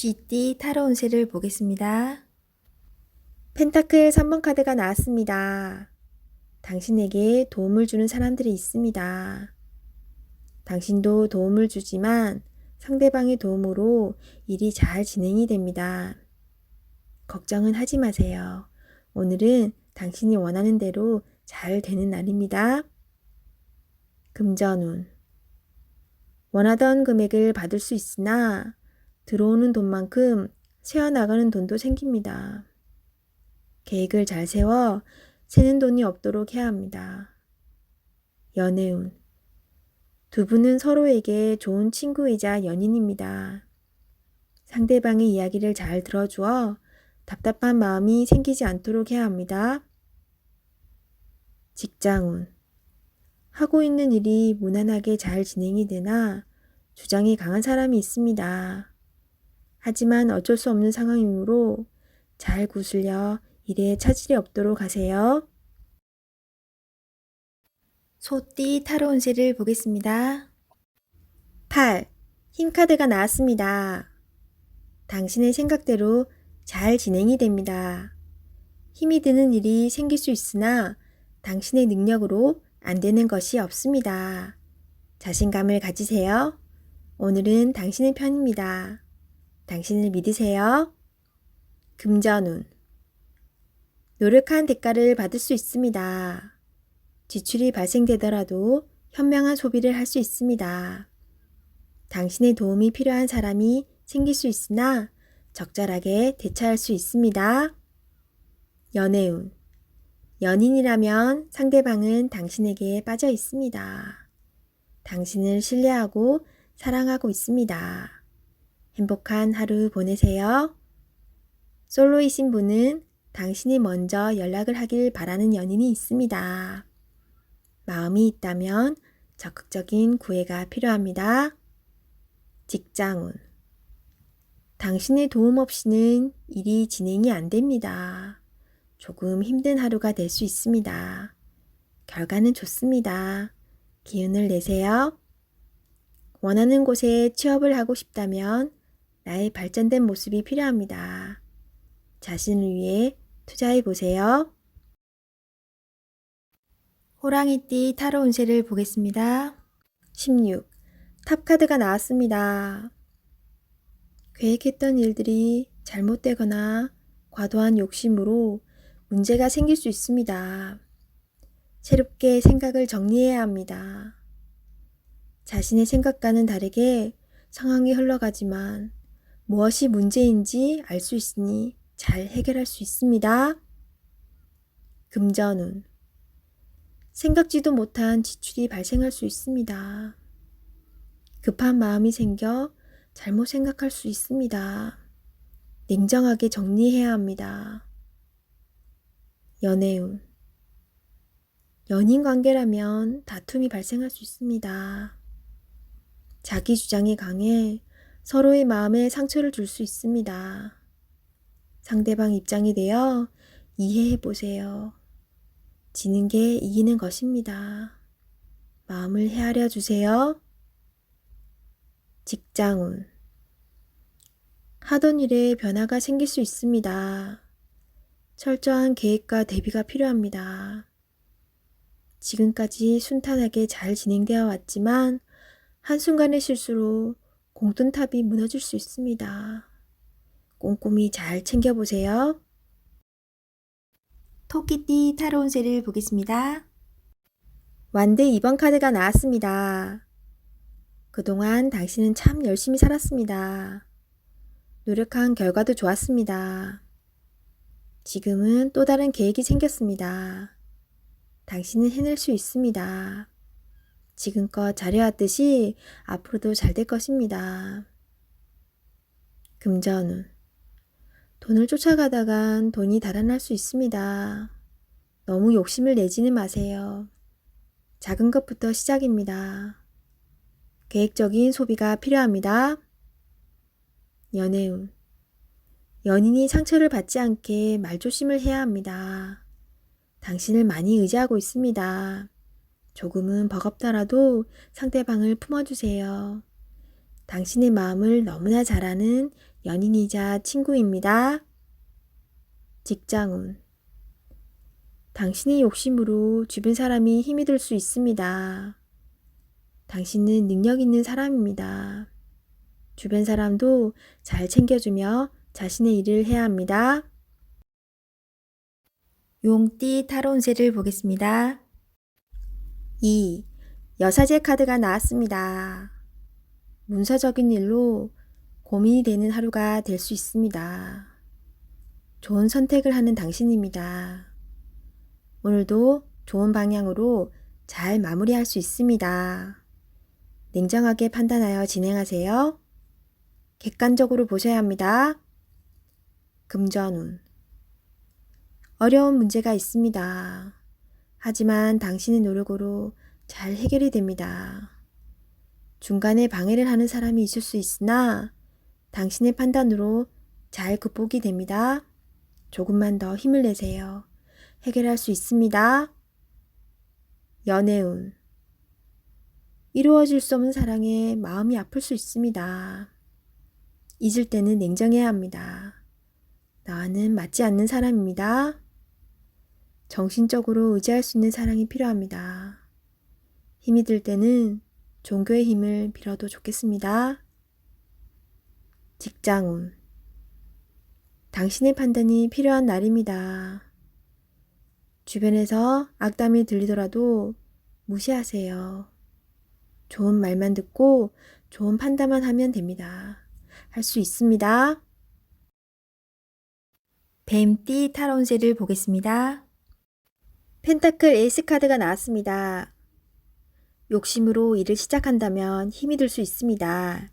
GT 타로 운세를 보겠습니다. 펜타클 3번 카드가 나왔습니다. 당신에게 도움을 주는 사람들이 있습니다. 당신도 도움을 주지만 상대방의 도움으로 일이 잘 진행이 됩니다. 걱정은 하지 마세요. 오늘은 당신이 원하는 대로 잘 되는 날입니다. 금전운. 원하던 금액을 받을 수 있으나 들어오는 돈만큼 새어나가는 돈도 생깁니다. 계획을 잘 세워 새는 돈이 없도록 해야 합니다. 연애운. 두 분은 서로에게 좋은 친구이자 연인입니다. 상대방의 이야기를 잘 들어주어 답답한 마음이 생기지 않도록 해야 합니다. 직장운. 하고 있는 일이 무난하게 잘 진행이 되나 주장이 강한 사람이 있습니다. 하지만 어쩔 수 없는 상황이므로 잘 구슬려 일에 차질이 없도록 하세요. 소띠 타로 운세를 보겠습니다. 8. 흰카드가 나왔습니다. 당신의 생각대로 잘 진행이 됩니다. 힘이 드는 일이 생길 수 있으나 당신의 능력으로 안 되는 것이 없습니다. 자신감을 가지세요. 오늘은 당신의 편입니다. 당신을 믿으세요. 금전운. 노력한 대가를 받을 수 있습니다. 지출이 발생되더라도 현명한 소비를 할 수 있습니다. 당신의 도움이 필요한 사람이 생길 수 있으나 적절하게 대처할 수 있습니다. 연애운. 연인이라면 상대방은 당신에게 빠져 있습니다. 당신을 신뢰하고 사랑하고 있습니다. 행복한 하루 보내세요. 솔로이신 분은 당신이 먼저 연락을 하길 바라는 연인이 있습니다. 마음이 있다면 적극적인 구애가 필요합니다. 직장운. 당신의 도움 없이는 일이 진행이 안 됩니다. 조금 힘든 하루가 될 수 있습니다. 결과는 좋습니다. 기운을 내세요. 원하는 곳에 취업을 하고 싶다면 나의 발전된 모습이 필요합니다. 자신을 위해 투자해 보세요. 호랑이띠 타로 운세를 보겠습니다. 16. 탑카드가 나왔습니다. 계획했던 일들이 잘못되거나 과도한 욕심으로 문제가 생길 수 있습니다. 새롭게 생각을 정리해야 합니다. 자신의 생각과는 다르게 상황이 흘러가지만 무엇이 문제인지 알 수 있으니 잘 해결할 수 있습니다. 금전운. 생각지도 못한 지출이 발생할 수 있습니다. 급한 마음이 생겨 잘못 생각할 수 있습니다. 냉정하게 정리해야 합니다. 연애운. 연인 관계라면 다툼이 발생할 수 있습니다. 자기 주장이 강해 서로의 마음에 상처를 줄 수 있습니다. 상대방 입장이 되어 이해해 보세요. 지는 게 이기는 것입니다. 마음을 헤아려 주세요. 직장운. 하던 일에 변화가 생길 수 있습니다. 철저한 계획과 대비가 필요합니다. 지금까지 순탄하게 잘 진행되어 왔지만 한순간의 실수로 공돈탑이 무너질 수 있습니다. 꼼꼼히 잘 챙겨보세요. 토끼띠 타로 운세를 보겠습니다. 완드 2번 카드가 나왔습니다. 그동안 당신은 참 열심히 살았습니다. 노력한 결과도 좋았습니다. 지금은 또 다른 계획이 생겼습니다. 당신은 해낼 수 있습니다. 지금껏 잘해왔듯이 앞으로도 잘 될 것입니다. 금전운. 돈을 쫓아가다간 돈이 달아날 수 있습니다. 너무 욕심을 내지는 마세요. 작은 것부터 시작입니다. 계획적인 소비가 필요합니다. 연애운. 연인이 상처를 받지 않게 말조심을 해야 합니다. 당신을 많이 의지하고 있습니다. 조금은 버겁더라도 상대방을 품어주세요. 당신의 마음을 너무나 잘 아는 연인이자 친구입니다. 직장운. 당신의 욕심으로 주변 사람이 힘이 들 수 있습니다. 당신은 능력 있는 사람입니다. 주변 사람도 잘 챙겨주며 자신의 일을 해야 합니다. 용띠 타로 운세를 보겠습니다. 2. 여사제 카드가 나왔습니다. 문서적인 일로 고민이 되는 하루가 될 수 있습니다. 좋은 선택을 하는 당신입니다. 오늘도 좋은 방향으로 잘 마무리할 수 있습니다. 냉정하게 판단하여 진행하세요. 객관적으로 보셔야 합니다. 금전운. 어려운 문제가 있습니다. 하지만 당신의 노력으로 잘 해결이 됩니다. 중간에 방해를 하는 사람이 있을 수 있으나 당신의 판단으로 잘 극복이 됩니다. 조금만 더 힘을 내세요. 해결할 수 있습니다. 연애운. 이루어질 수 없는 사랑에 마음이 아플 수 있습니다. 잊을 때는 냉정해야 합니다. 나와는 맞지 않는 사람입니다. 정신적으로 의지할 수 있는 사랑이 필요합니다. 힘이 들 때는 종교의 힘을 빌어도 좋겠습니다. 직장운. 당신의 판단이 필요한 날입니다. 주변에서 악담이 들리더라도 무시하세요. 좋은 말만 듣고 좋은 판단만 하면 됩니다. 할 수 있습니다. 뱀띠 타로 운세를 보겠습니다. 펜타클 에이스 카드가 나왔습니다. 욕심으로 일을 시작한다면 힘이 들 수 있습니다.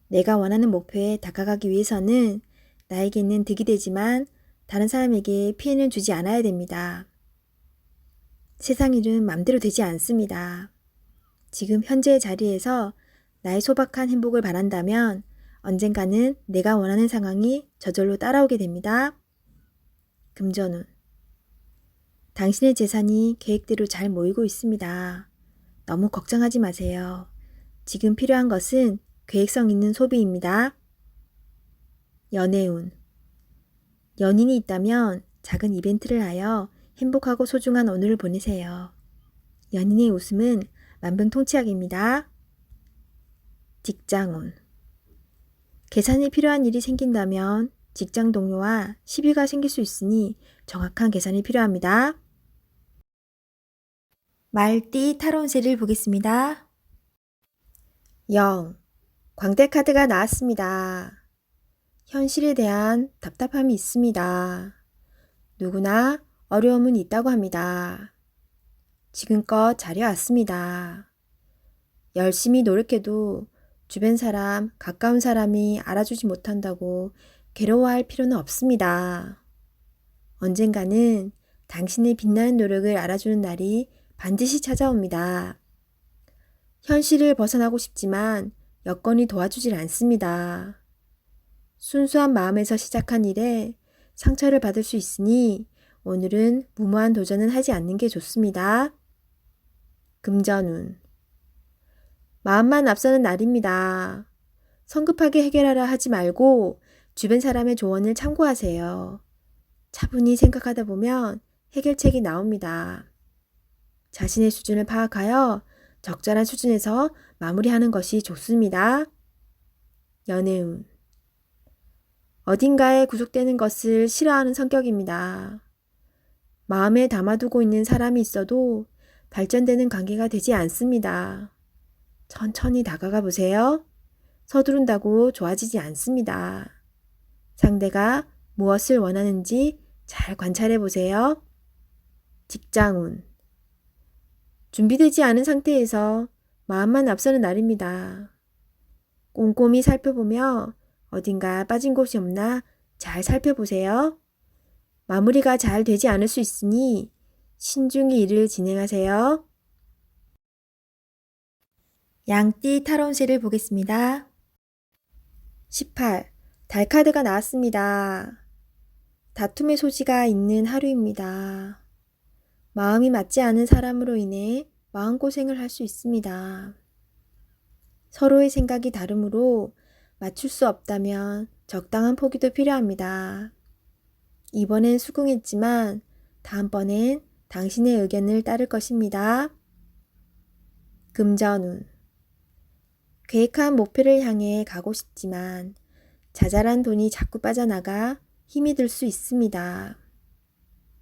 내가 원하는 목표에 다가가기 위해서는 나에게는 득이 되지만 다른 사람에게 피해는 주지 않아야 됩니다. 세상 일은 맘대로 되지 않습니다. 지금 현재의 자리에서 나의 소박한 행복을 바란다면 언젠가는 내가 원하는 상황이 저절로 따라오게 됩니다. 금전운. 당신의 재산이 계획대로 잘 모이고 있습니다. 너무 걱정하지 마세요. 지금 필요한 것은 계획성 있는 소비입니다. 연애운. 연인이 있다면 작은 이벤트를 하여 행복하고 소중한 오늘을 보내세요. 연인의 웃음은 만병통치약입니다. 직장운. 계산이 필요한 일이 생긴다면 직장 동료와 시비가 생길 수 있으니 정확한 계산이 필요합니다. 말띠 타로 운세를 보겠습니다. 0. 광대 카드가 나왔습니다. 현실에 대한 답답함이 있습니다. 누구나 어려움은 있다고 합니다. 지금껏 잘해왔습니다. 열심히 노력해도 주변 사람, 가까운 사람이 알아주지 못한다고 괴로워할 필요는 없습니다. 언젠가는 당신의 빛나는 노력을 알아주는 날이 반드시 찾아옵니다. 현실을 벗어나고 싶지만 여건이 도와주질 않습니다. 순수한 마음에서 시작한 일에 상처를 받을 수 있으니 오늘은 무모한 도전은 하지 않는 게 좋습니다. 금전운. 마음만 앞서는 날입니다. 성급하게 해결하려 하지 말고 주변 사람의 조언을 참고하세요. 차분히 생각하다 보면 해결책이 나옵니다. 자신의 수준을 파악하여 적절한 수준에서 마무리하는 것이 좋습니다. 연애운. 어딘가에 구속되는 것을 싫어하는 성격입니다. 마음에 담아두고 있는 사람이 있어도 발전되는 관계가 되지 않습니다. 천천히 다가가 보세요. 서두른다고 좋아지지 않습니다. 상대가 무엇을 원하는지 잘 관찰해 보세요. 직장운. 준비되지 않은 상태에서 마음만 앞서는 날입니다. 꼼꼼히 살펴보며 어딘가 빠진 곳이 없나 잘 살펴보세요. 마무리가 잘 되지 않을 수 있으니 신중히 일을 진행하세요. 양띠 타로 운세를 보겠습니다. 18. 달 카드가 나왔습니다. 다툼의 소지가 있는 하루입니다. 마음이 맞지 않은 사람으로 인해 마음고생을 할 수 있습니다. 서로의 생각이 다르므로 맞출 수 없다면 적당한 포기도 필요합니다. 이번엔 수긍했지만 다음번엔 당신의 의견을 따를 것입니다. 금전운. 계획한 목표를 향해 가고 싶지만 자잘한 돈이 자꾸 빠져나가 힘이 들 수 있습니다.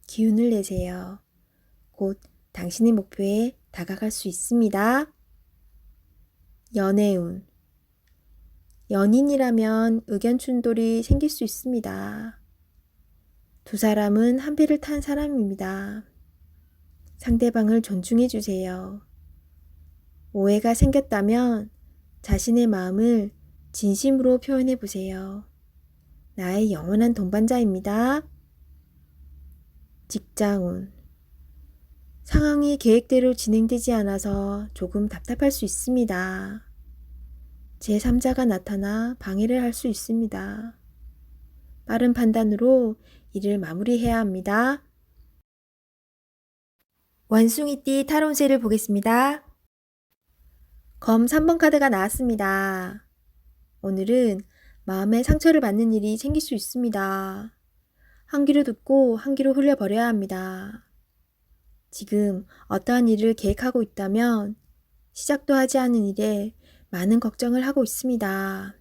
기운을 내세요. 곧 당신의 목표에 다가갈 수 있습니다. 연애운. 연인이라면 의견 충돌이 생길 수 있습니다. 두 사람은 한 배를 탄 사람입니다. 상대방을 존중해 주세요. 오해가 생겼다면 자신의 마음을 진심으로 표현해 보세요. 나의 영원한 동반자입니다. 직장운. 상황이 계획대로 진행되지 않아서 조금 답답할 수 있습니다. 제3자가 나타나 방해를 할 수 있습니다. 빠른 판단으로 일을 마무리해야 합니다. 원숭이띠 타로운세를 보겠습니다. 검 3번 카드가 나왔습니다. 오늘은 마음의 상처를 받는 일이 생길 수 있습니다. 한 귀로 듣고 한 귀로 흘려버려야 합니다. 지금 어떠한 일을 계획하고 있다면 시작도 하지 않은 일에 많은 걱정을 하고 있습니다.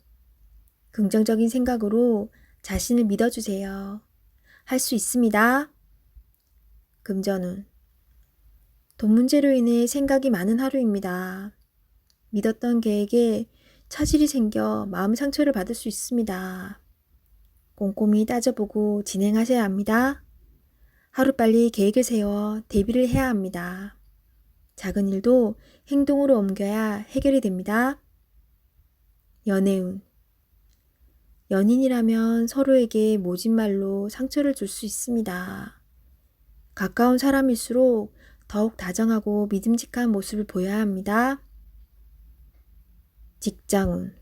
긍정적인 생각으로 자신을 믿어주세요. 할 수 있습니다. 금전운. 돈 문제로 인해 생각이 많은 하루입니다. 믿었던 계획에 차질이 생겨 마음 상처를 받을 수 있습니다. 꼼꼼히 따져보고 진행하셔야 합니다. 하루빨리 계획을 세워 대비를 해야 합니다. 작은 일도 행동으로 옮겨야 해결이 됩니다. 연애운. 연인이라면 서로에게 모진 말로 상처를 줄 수 있습니다. 가까운 사람일수록 더욱 다정하고 믿음직한 모습을 보여야 합니다. 직장운.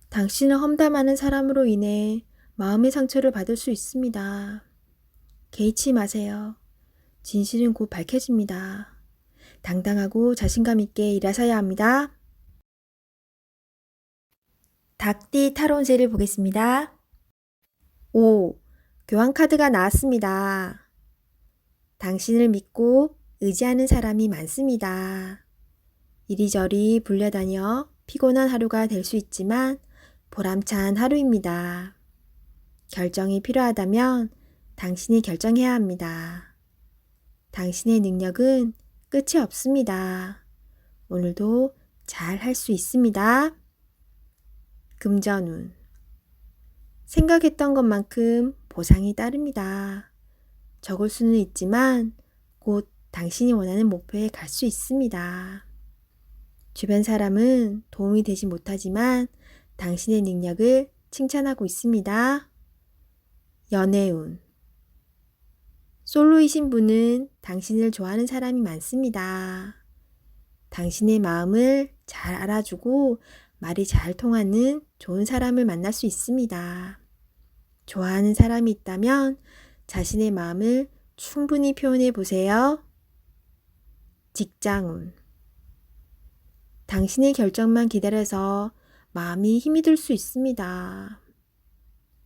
당신을 험담하는 사람으로 인해 마음의 상처를 받을 수 있습니다. 개의치 마세요. 진실은 곧 밝혀집니다. 당당하고 자신감 있게 일하셔야 합니다. 닭띠 타로운세를 보겠습니다. 5. 교환 카드가 나왔습니다. 당신을 믿고 의지하는 사람이 많습니다. 이리저리 불려다녀 피곤한 하루가 될 수 있지만 보람찬 하루입니다. 결정이 필요하다면 당신이 결정해야 합니다. 당신의 능력은 끝이 없습니다. 오늘도 잘 할 수 있습니다. 금전운. 생각했던 것만큼 보상이 따릅니다. 적을 수는 있지만 곧 당신이 원하는 목표에 갈 수 있습니다. 주변 사람은 도움이 되지 못하지만 당신의 능력을 칭찬하고 있습니다. 연애운. 솔로이신 분은 당신을 좋아하는 사람이 많습니다. 당신의 마음을 잘 알아주고 말이 잘 통하는 좋은 사람을 만날 수 있습니다. 좋아하는 사람이 있다면 자신의 마음을 충분히 표현해 보세요. 직장운. 당신의 결정만 기다려서 마음이 힘이 들 수 있습니다.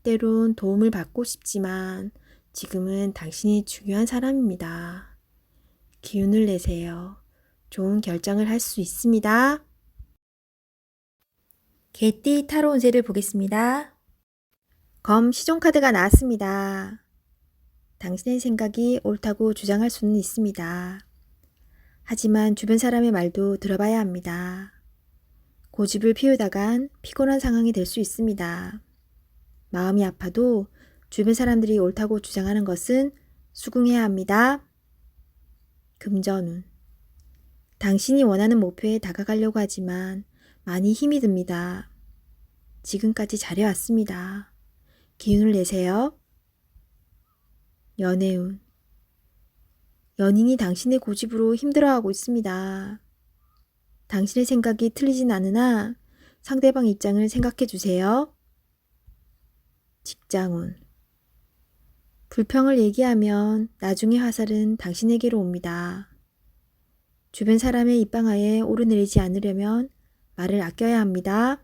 때론 도움을 받고 싶지만 지금은 당신이 중요한 사람입니다. 기운을 내세요. 좋은 결정을 할 수 있습니다. 개띠 타로 운세를 보겠습니다. 검 시종 카드가 나왔습니다. 당신의 생각이 옳다고 주장할 수는 있습니다. 하지만 주변 사람의 말도 들어봐야 합니다. 고집을 피우다간 피곤한 상황이 될 수 있습니다. 마음이 아파도 주변 사람들이 옳다고 주장하는 것은 수긍해야 합니다. 금전운. 당신이 원하는 목표에 다가가려고 하지만 많이 힘이 듭니다. 지금까지 잘해왔습니다. 기운을 내세요. 연애운. 연인이 당신의 고집으로 힘들어하고 있습니다. 당신의 생각이 틀리진 않으나 상대방 입장을 생각해 주세요. 직장운. 불평을 얘기하면 나중에 화살은 당신에게로 옵니다. 주변 사람의 입방아에 오르내리지 않으려면 말을 아껴야 합니다.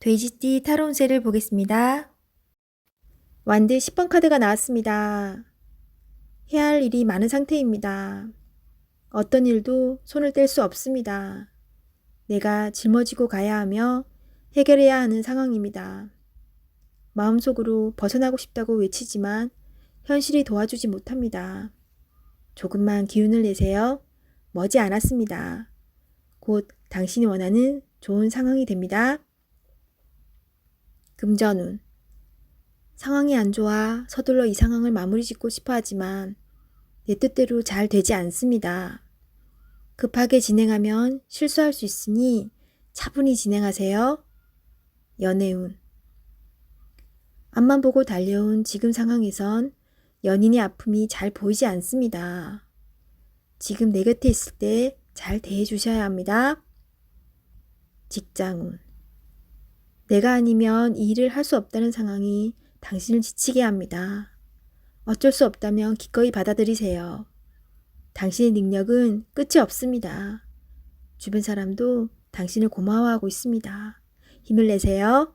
돼지띠 타로운세를 보겠습니다. 완드 10번 카드가 나왔습니다. 해야 할 일이 많은 상태입니다. 어떤 일도 손을 뗄 수 없습니다. 내가 짊어지고 가야 하며 해결해야 하는 상황입니다. 마음속으로 벗어나고 싶다고 외치지만 현실이 도와주지 못합니다. 조금만 기운을 내세요. 머지 않았습니다. 곧 당신이 원하는 좋은 상황이 됩니다. 금전운. 상황이 안 좋아 서둘러 이 상황을 마무리 짓고 싶어 하지만 내 뜻대로 잘 되지 않습니다. 급하게 진행하면 실수할 수 있으니 차분히 진행하세요. 연애운. 앞만 보고 달려온 지금 상황에선 연인의 아픔이 잘 보이지 않습니다. 지금 내 곁에 있을 때 잘 대해 주셔야 합니다. 직장운. 내가 아니면 이 일을 할 수 없다는 상황이 당신을 지치게 합니다. 어쩔 수 없다면 기꺼이 받아들이세요. 당신의 능력은 끝이 없습니다. 주변 사람도 당신을 고마워하고 있습니다. 힘을 내세요.